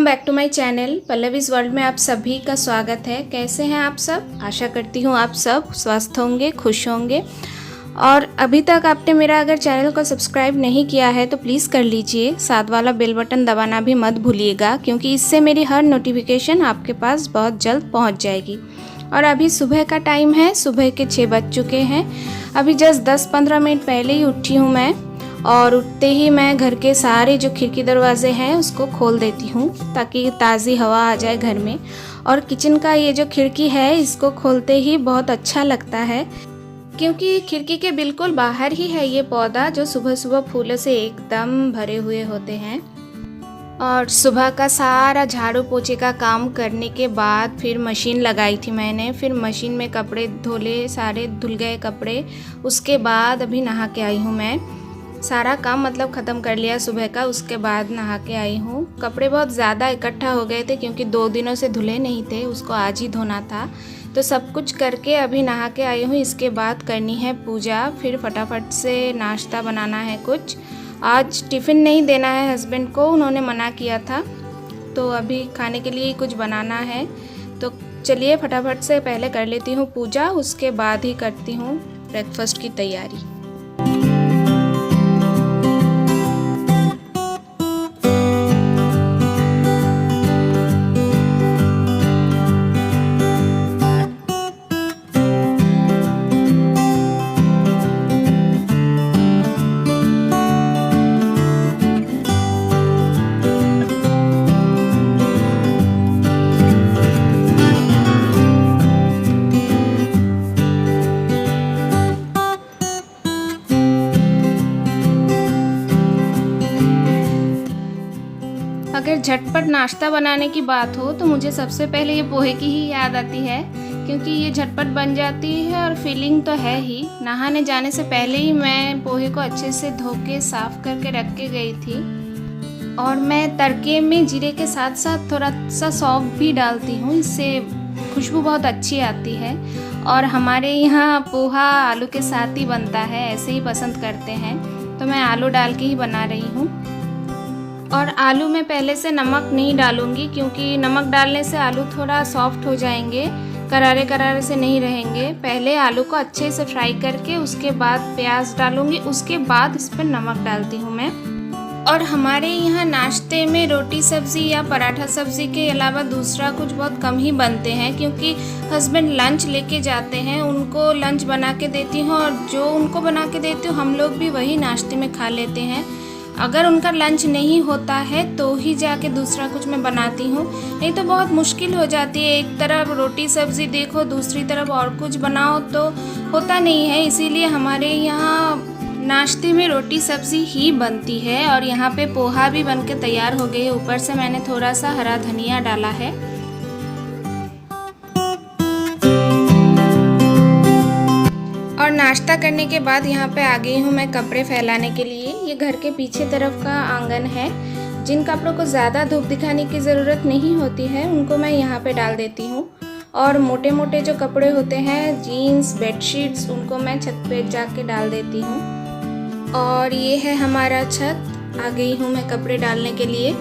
Welcome back to my channel Pallavi's world में आप सभी का स्वागत है। कैसे हैं आप सब? आशा करती हूँ आप सब स्वस्थ होंगे, खुश होंगे। और अभी तक आपने मेरा अगर चैनल को सब्सक्राइब नहीं किया है तो प्लीज़ कर लीजिए। साथ वाला बेल बटन दबाना भी मत भूलिएगा, क्योंकि इससे मेरी हर नोटिफिकेशन आपके पास बहुत जल्द पहुँच जाएगी। और अभी सुबह का टाइम है, सुबह के 6 बज चुके हैं। अभी जस्ट 10-15 मिनट पहले ही उठी हूँ मैं, और उठते ही मैं घर के सारे जो खिड़की दरवाजे हैं उसको खोल देती हूँ ताकि ताज़ी हवा आ जाए घर में। और किचन का ये जो खिड़की है इसको खोलते ही बहुत अच्छा लगता है, क्योंकि खिड़की के बिल्कुल बाहर ही है ये पौधा जो सुबह सुबह फूलों से एकदम भरे हुए होते हैं। और सुबह का सारा झाड़ू पोछे का काम करने के बाद फिर मशीन लगाई थी मैंने। फिर मशीन में कपड़े धोले, सारे धुल गए कपड़े। उसके बाद अभी नहा के आई हूँ मैं। सारा काम मतलब ख़त्म कर लिया सुबह का, उसके बाद नहा के आई हूँ। कपड़े बहुत ज़्यादा इकट्ठा हो गए थे क्योंकि 2 दिनों से धुले नहीं थे, उसको आज ही धोना था। तो सब कुछ करके अभी नहा के आई हूँ। इसके बाद करनी है पूजा, फिर फटाफट से नाश्ता बनाना है कुछ। आज टिफ़िन नहीं देना है हस्बैंड को, उन्होंने मना किया था, तो अभी खाने के लिए कुछ बनाना है। तो चलिए फटाफट से पहले कर लेती हूँ पूजा, उसके बाद ही करती हूँ ब्रेकफास्ट की तैयारी। अगर झटपट नाश्ता बनाने की बात हो तो मुझे सबसे पहले ये पोहे की ही याद आती है, क्योंकि ये झटपट बन जाती है और फीलिंग तो है ही। नहाने जाने से पहले ही मैं पोहे को अच्छे से धो के साफ़ करके रख के गई थी। और मैं तड़के में जीरे के साथ साथ थोड़ा सा सौंफ भी डालती हूँ, इससे खुशबू बहुत अच्छी आती है। और हमारे यहाँ पोहा आलू के साथ ही बनता है, ऐसे ही पसंद करते हैं, तो मैं आलू डाल के ही बना रही हूँ। और आलू में पहले से नमक नहीं डालूंगी, क्योंकि नमक डालने से आलू थोड़ा सॉफ्ट हो जाएंगे, करारे करारे से नहीं रहेंगे। पहले आलू को अच्छे से फ्राई करके उसके बाद प्याज डालूंगी, उसके बाद इस पर नमक डालती हूँ मैं। और हमारे यहाँ नाश्ते में रोटी सब्ज़ी या पराठा सब्ज़ी के अलावा दूसरा कुछ बहुत कम ही बनते हैं, क्योंकि हस्बैंड लंच लेके जाते हैं, उनको लंच बना के देती हूँ, और जो उनको बना के देती हूँ हम लोग भी वही नाश्ते में खा लेते हैं। अगर उनका लंच नहीं होता है तो ही जाके दूसरा कुछ मैं बनाती हूँ, नहीं तो बहुत मुश्किल हो जाती है। एक तरफ रोटी सब्ज़ी देखो, दूसरी तरफ और कुछ बनाओ तो होता नहीं है। इसीलिए हमारे यहाँ नाश्ते में रोटी सब्ज़ी ही बनती है। और यहाँ पे पोहा भी बन के तैयार हो गए, ऊपर से मैंने थोड़ा सा हरा धनिया डाला है। और नाश्ता करने के बाद यहाँ पे आ गई हूँ मैं कपड़े फैलाने के लिए। ये घर के पीछे तरफ का आंगन है, जिन कपड़ों को ज़्यादा धूप दिखाने की ज़रूरत नहीं होती है उनको मैं यहाँ पे डाल देती हूँ। और मोटे मोटे जो कपड़े होते हैं, जीन्स, बेडशीट्स, उनको मैं छत पे जाके डाल देती हूँ। और ये है हमारा छत, आ गई हूँ मैं कपड़े डालने के लिए।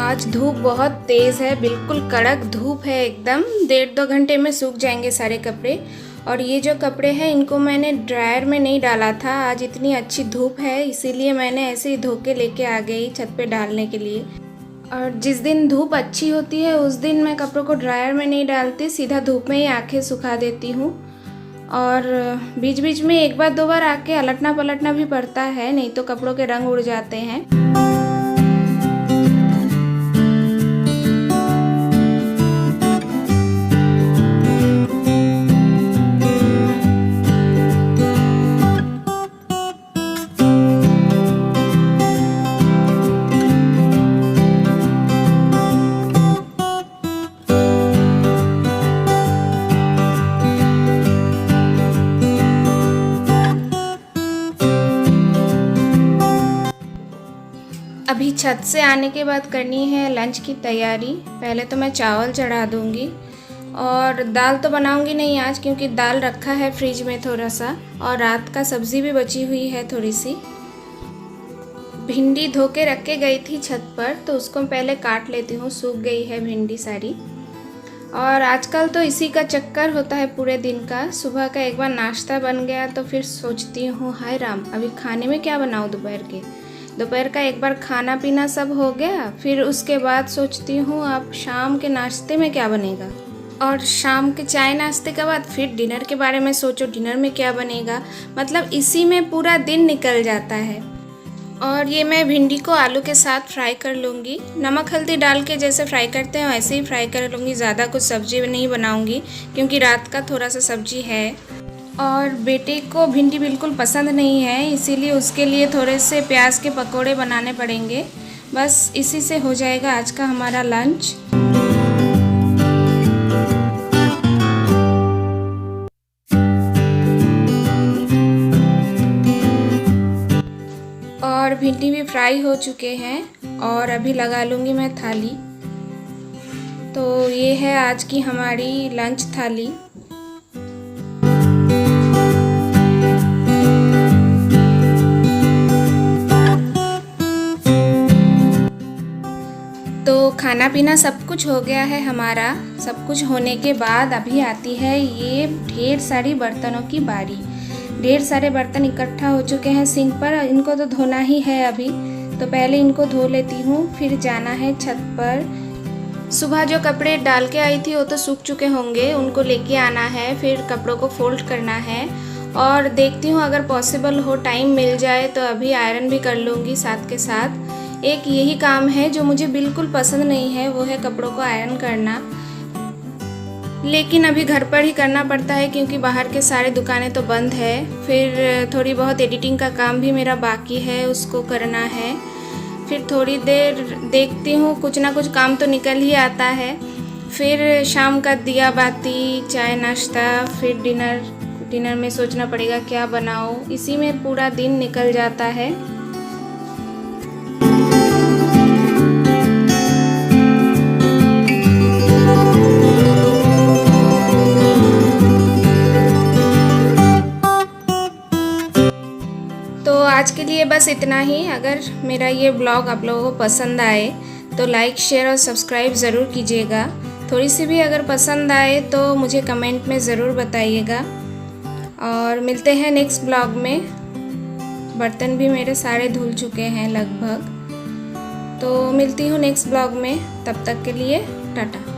आज धूप बहुत तेज़ है, बिल्कुल कड़क धूप है एकदम। 1.5-2 घंटे में सूख जाएंगे सारे कपड़े। और ये जो कपड़े हैं इनको मैंने ड्रायर में नहीं डाला था, आज इतनी अच्छी धूप है इसीलिए मैंने ऐसे ही धो के लेके आ गई छत पे डालने के लिए। और जिस दिन धूप अच्छी होती है उस दिन मैं कपड़ों को ड्रायर में नहीं डालती, सीधा धूप में ही आके सुखा देती हूँ। और बीच बीच में 1-2 बार आके अलटना पलटना भी पड़ता है, नहीं तो कपड़ों के रंग उड़ जाते हैं। अभी छत से आने के बाद करनी है लंच की तैयारी। पहले तो मैं चावल चढ़ा दूंगी, और दाल तो बनाऊंगी नहीं आज क्योंकि दाल रखा है फ्रिज में थोड़ा सा, और रात का सब्ज़ी भी बची हुई है थोड़ी सी। भिंडी धो के रख के गई थी छत पर, तो उसको पहले काट लेती हूँ। सूख गई है भिंडी सारी। और आजकल तो इसी का चक्कर होता है पूरे दिन का। सुबह का एक बार नाश्ता बन गया तो फिर सोचती हूँ हाय राम, अभी खाने में क्या बनाऊँ दोपहर का एक बार खाना पीना सब हो गया, फिर उसके बाद सोचती हूँ अब शाम के नाश्ते में क्या बनेगा। और शाम के चाय नाश्ते के बाद फिर डिनर के बारे में सोचो, डिनर में क्या बनेगा। मतलब इसी में पूरा दिन निकल जाता है। और ये मैं भिंडी को आलू के साथ फ्राई कर लूँगी। नमक हल्दी डाल के जैसे फ्राई करते हैं वैसे ही फ्राई कर लूँगी। ज़्यादा कुछ सब्ज़ी नहीं बनाऊँगी क्योंकि रात का थोड़ा सा सब्ज़ी है। और बेटे को भिंडी बिल्कुल पसंद नहीं है, इसीलिए उसके लिए थोड़े से प्याज के पकोड़े बनाने पड़ेंगे। बस इसी से हो जाएगा आज का हमारा लंच। और भिंडी भी फ्राई हो चुके हैं और अभी लगा लूँगी मैं थाली। तो ये है आज की हमारी लंच थाली। तो खाना पीना सब कुछ हो गया है हमारा। सब कुछ होने के बाद अभी आती है ये ढेर सारी बर्तनों की बारी। ढेर सारे बर्तन इकट्ठा हो चुके हैं सिंक पर, इनको तो धोना ही है अभी। तो पहले इनको धो लेती हूँ, फिर जाना है छत पर। सुबह जो कपड़े डाल के आई थी वो तो सूख चुके होंगे, उनको लेके आना है, फिर कपड़ों को फोल्ड करना है। और देखती हूँ अगर पॉसिबल हो, टाइम मिल जाए तो अभी आयरन भी कर लूँगी साथ के साथ। एक यही काम है जो मुझे बिल्कुल पसंद नहीं है, वो है कपड़ों को आयरन करना। लेकिन अभी घर पर ही करना पड़ता है क्योंकि बाहर के सारे दुकानें तो बंद है। फिर थोड़ी बहुत एडिटिंग का काम भी मेरा बाकी है, उसको करना है। फिर थोड़ी देर देखती हूँ, कुछ ना कुछ काम तो निकल ही आता है। फिर शाम का दिया बाती, चाय नाश्ता, फिर डिनर में सोचना पड़ेगा क्या बनाओ। इसी में पूरा दिन निकल जाता है। तो आज के लिए बस इतना ही। अगर मेरा ये ब्लॉग आप लोगों को पसंद आए तो लाइक शेयर और सब्सक्राइब ज़रूर कीजिएगा। थोड़ी सी भी अगर पसंद आए तो मुझे कमेंट में ज़रूर बताइएगा। और मिलते हैं नेक्स्ट ब्लॉग में। बर्तन भी मेरे सारे धुल चुके हैं लगभग। तो मिलती हूँ नेक्स्ट ब्लॉग में, तब तक के लिए टाटा।